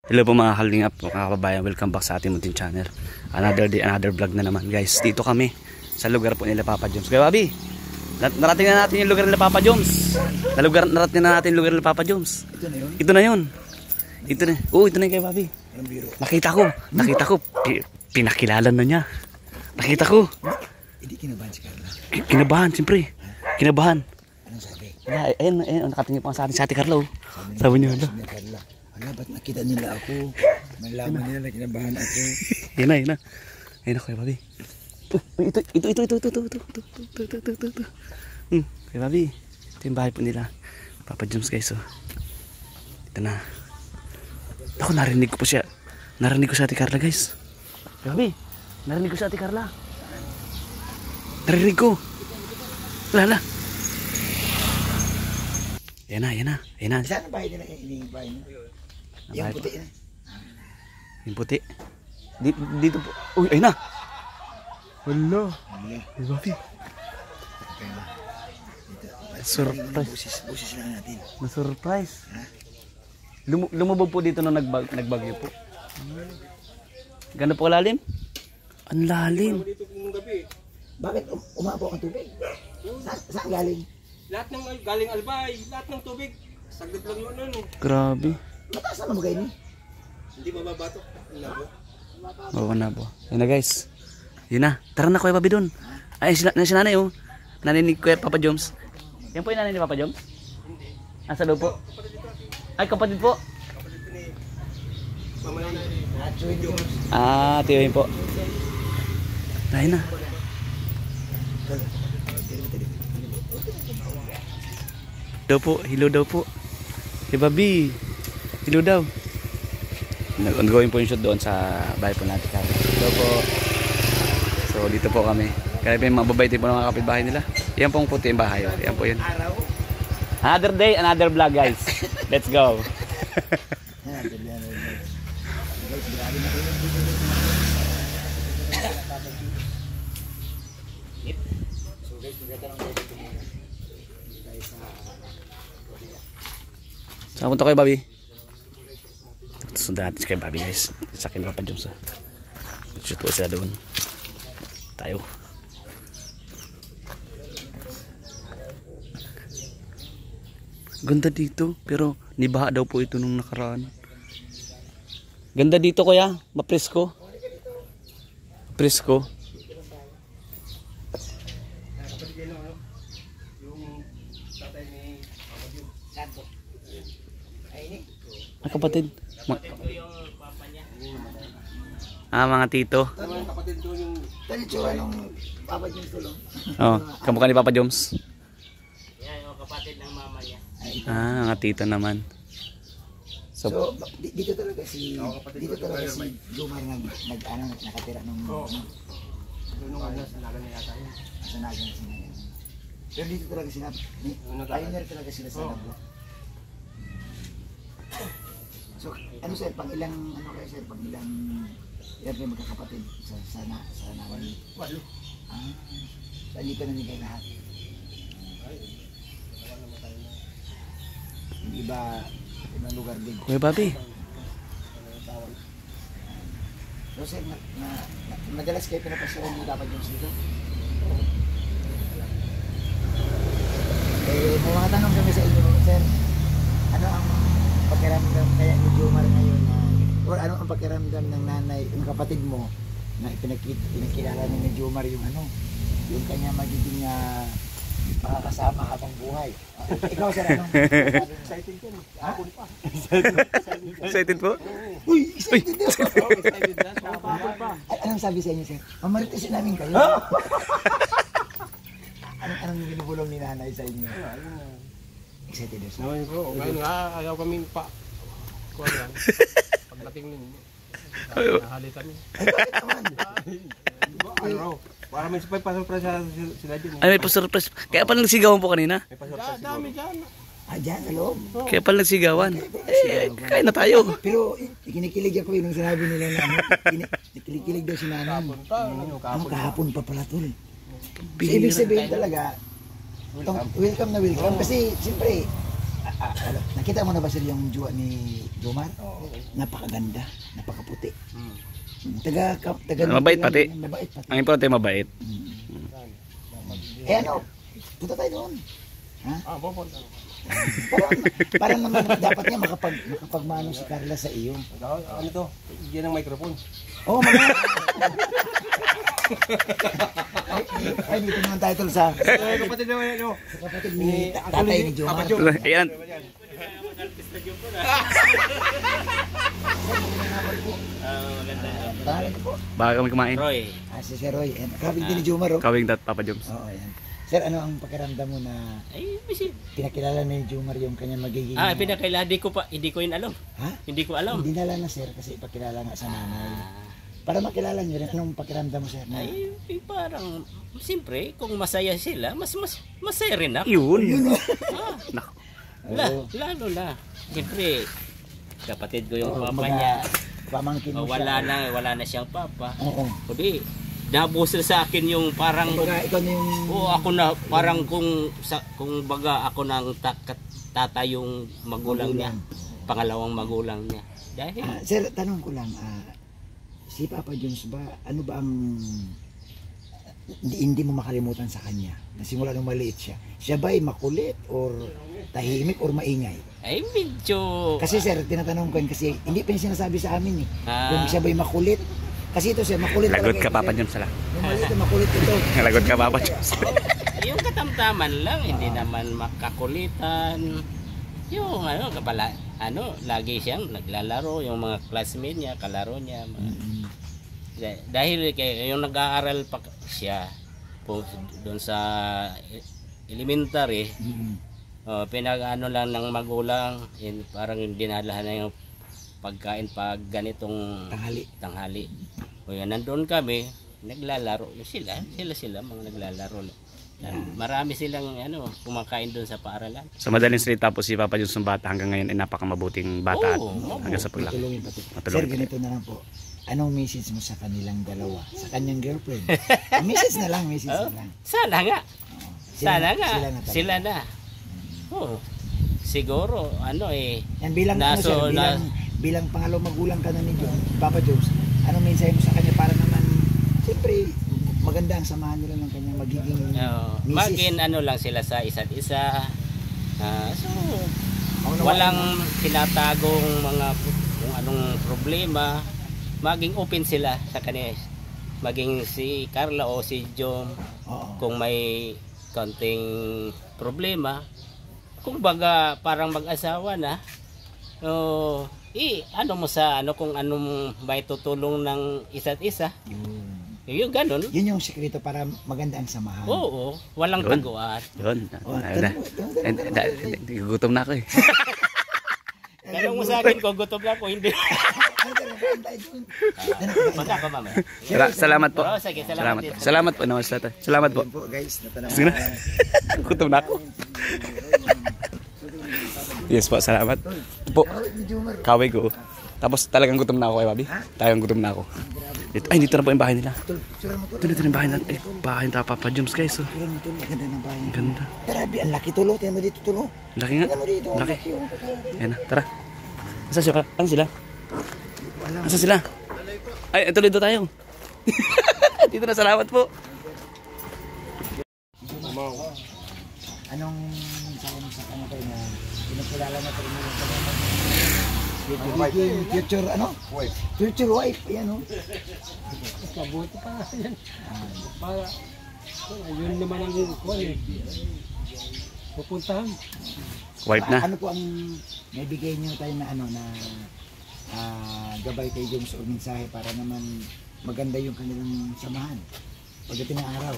Hello po mga kalingap, mga kababayan, welcome back sa ating munting channel. Another day, another vlog na naman guys. Dito kami sa lugar po nila Papa Joms. Kaya Bobby, narating na natin yung lugar nila Papa Joms. Narating na natin yung lugar nila Papa Joms. Ito na yun? Ito na yun. Ito na. Oh, ito na yung kay Bobby. Nakita ko. Pinakilala na niya. Nakita ko. Hindi kinabahan si Carla. Kinabahan, siyempre. Kinabahan. Anong sabi? Ayun, nakatingin pa sa atin sa Ate Carla. Sabi niya, Sabi ni Carla, ala, ba't nakita nila ako? Malaman nila na kinabahan ako. Yan na. Ayun na, Kuya Bobby. Ito. Kuya Bobby. Ito yung bahay po nila. Papa Joms guys, oh. Ito na. Ako, narinig ko po siya. Narinig ko sa Ate Carla guys. Kuya Bobby, narinig ko sa Ate Carla. Narinig ko. Lala. Yan na. Saan ang bahay nila? Yung bahay nila? Yung puti na. Yung puti. Dito po. Uy, ayun na. Wala. Kuya Bobby. Surprise. Busis lang natin. Na-surprise. Lumubog po dito nung nagbagyo po. Gano'n po kalalim? Ang lalim. Bakit umapo ang tubig? Saan galing? Lahat ng galing Albay, lahat ng tubig. Saglit lang yun ano. Grabe. Mataas naman magay ni? Hindi mababato. Oo na po. Yun na guys. Yun na. Tara na Kuya Bobby dun. Ay, si nanay oh. Nanay ni Kuya Papa Joms. Yan po yung nanay ni Papa Joms? Asa daw po? Ay, kapatid po. Ah, tiyo yun po. Ayun na. Hello daw po. Hey Bobby. Hello daw. Nag-ongoing po yung shoot doon sa bahay po natin. Hello po. So dito po kami. Kaya po yung mababait po ng mga kapitbahay nila. Yan pong puti yung bahay. Yan po yun. Another day, another vlog guys. Let's go. Saan punta kayo Bobby? Sundan natin kay Bobby guys. Sa akin Papa Joms. Shoot po sila doon. Tayo. Ganda dito. Pero nibaha daw po ito nung nakaraan. Ganda dito kuya. Mapresko. Presko. Ay kapatid. Mga tito. Talitsura nung Papa Joms tulong. Oh, kamukha ni Papa Joms. Yan, yung kapatid ng mama niya. Mga tito naman. So, dito talaga si Jomar nakatira nung Doon ano, sa nagan nila tayo. sa Nagan. Pero dito talaga sila, pioneer talaga sila sa Nablo. So, ano sir, pang ilang yan kayo magkakapatid sa Nagan? 8. Saan dito namigay lahat? Yung ibang lugar din. Kuya Bobby. So sir, madalas kayo pinapasyaran ng Papa Joms dito? May mga tanong kami sa inyo, sir. Ano ang pakiramdam kaya ni Jomar ngayon or ano ang pakiramdam ng nanay, ng kapatid mo na pinakilala ni Jomar yung yung kanya magiging makakasama habang buhay. Ikaw sir, ano? Excited ka no? Hapon pa. Excited po? Uy! Excited na! Excited na? Hapon pa. Anong sabi sa inyo sir? Mamaritisin namin kayo. Anong binubulong ni nanay sa inyo? Excited na sir. Naman po, ngayon nga, ayaw kami pa. Kuha lang. Pagdating ninyo. Nahali kami. Ay, bakit naman? Ano? Para may pa-surprise sila dyan. Ay, may pa-surprise. Kaya pala nagsigawan po kanina. May pa-surprise. Dami dyan. Dyan sa loob. Kaya pala nagsigawan. Kaya na tayo. Pero kinikilig ako yung sinabi nila na kinikilig daw si nanay. Kahapon pa pala tol. So, ibig sabihin talaga, welcome na welcome. Kasi siyempre, Nakita mo na ba sir yung jowa ni Jomar? Napakaganda, napakaputi. Taga Mabait pati. Mabait pati. Ang importante mabait. Eh ano, punta tayo doon. Ha? Pupunta. Parang naman dapat nga makapagmano si Carla sa iyo. Ano to? Yan ang microphone. Oo, mga. Ay, dito naman tayo tol sa Kapatid naman ano? kapatid ni tatay ni Jomar. Ayan. Pangalan niyo po? Baka kami kumain. Roy, Si Sir Roy. Kapatid din ni Jomar. Oh. Kawing dat Papa Joms. Oo, yan. Sir, ano ang pakiramdam mo na ay, busy. pinakilala ni Jomar yung kanyang magiging... Pinakilala, hindi ko yun alam. Ha? Hindi ko alam. Hindi na lang na sir kasi ipakilala nga sa nanay. Para makilala niyo rin, anong pakiramdam mo sir? Na, Parang, siyempre, kung masaya sila, masaya rin ako. Yun. Ah, Oo. lalo na. Siyempre, kapatid ko yung Oo, papa mga niya. pamangkin mo Wala siya. wala na siyang papa. Oo. Kundi, nabusil sa akin yung parang, Kumbaga, ikaw na yung... ako na, parang kung baga ako nang tata yung magulang niya. Pangalawang magulang niya. Dahil, Sir, tanong ko lang, si Papa Jones ba, ano ba ang hindi mo makalimutan sa kanya? Nasimula nung maliit siya. Siya ba ay makulit or tahimik or maingay? ay medyo, Kasi sir, tinatanong ko yun kasi hindi pa niya sinasabi sa amin eh. Ah. Kung siya ba ay makulit. Kasi ito siya, makulit Lagot talaga ka ito, Papa sir. Joms sala. Yung maliit na makulit ito. Lagot ka Papa Joms. yung katamtaman lang, hindi naman makakulitan. Yung lagi siyang naglalaro, yung mga classmate niya, kalaro niya. Dahil yung nag-aaral pa siya doon sa elementary, pinag-ano lang ng magulang, parang dinalahan na yung pagkain pag ganitong tanghali. O yan, nandun kami, naglalaro sila mga naglalaro. Marami silang kumakain doon sa paaralan. Sa madaling salita po si Papa Joms ng bata hanggang ngayon ay napakamabuting bata at hanggang sa paglaki. Matulungin pati. Matulungin. Sir, ganito na lang po. Anong message mo sa kanilang dalawa? Sa kanyang girlfriend? Message na lang, message na lang. Sana nga. Oo. Sana nga. talaga. Sila na. Oh. Siguro Yan bilang ano, Naso- sir, bilang pangalawang magulang ka na ni John, Papa Jones, anong mensahe mo sa kanya para naman siyempre maganda ang samahan nila ng kanyang magiging misis? maging lang sila sa isa't isa. So Maunawaan walang mo. tinatagong mga kung anong problema. Maging open sila sa kanila. Maging si Carla o si Jom, Oo. kung may konting problema, kung baga parang mag-asawa na, ano mo sa kung anong may tutulong ng isa't isa. Yung ganun. Yun yung sekreto para maganda ang samahan. Oo, walang Yun. taguan. Yun. Oh, Gutom na ako eh. Tanong mo sa akin kung gutom na ako, hindi. Punta ako mamaya. Salamat po. Oo, sige, Salamat. din. Salamat po. Salamat po. Yun po guys, natanong Sige na. Gutom na ako. Yes po, salamat. Po, kaway ko. Tapos talagang gutom na ako kay Bobby. Talagang gutom na ako. Dito na po yung bahay nila. Dito na yung bahay natin. Bahay nila Papa Joms guys. Oh. Ganda ng bahay. Ganda. Grabe, ang laki tulo. Tingnan mo dito tulo. Laki nga. Tingnan mo dito. Ang Laki. laki. Oh. Ayan na, tara. Asa sila? Ano sila? Asa sila? Ay, tuloy doon tayo. Dito na, salamat po. Anong sabi mo sa kanya kayo na pinakilala na tayo nila future wife. Future wife, ayan oh. Mabuti pa nga yan. Para, yun naman ang pupuntahan. Wife na. Ano po ang naibigay niyo tayo na gabay kay James o mensahe para naman maganda yung kanilang samahan pagdating ng araw?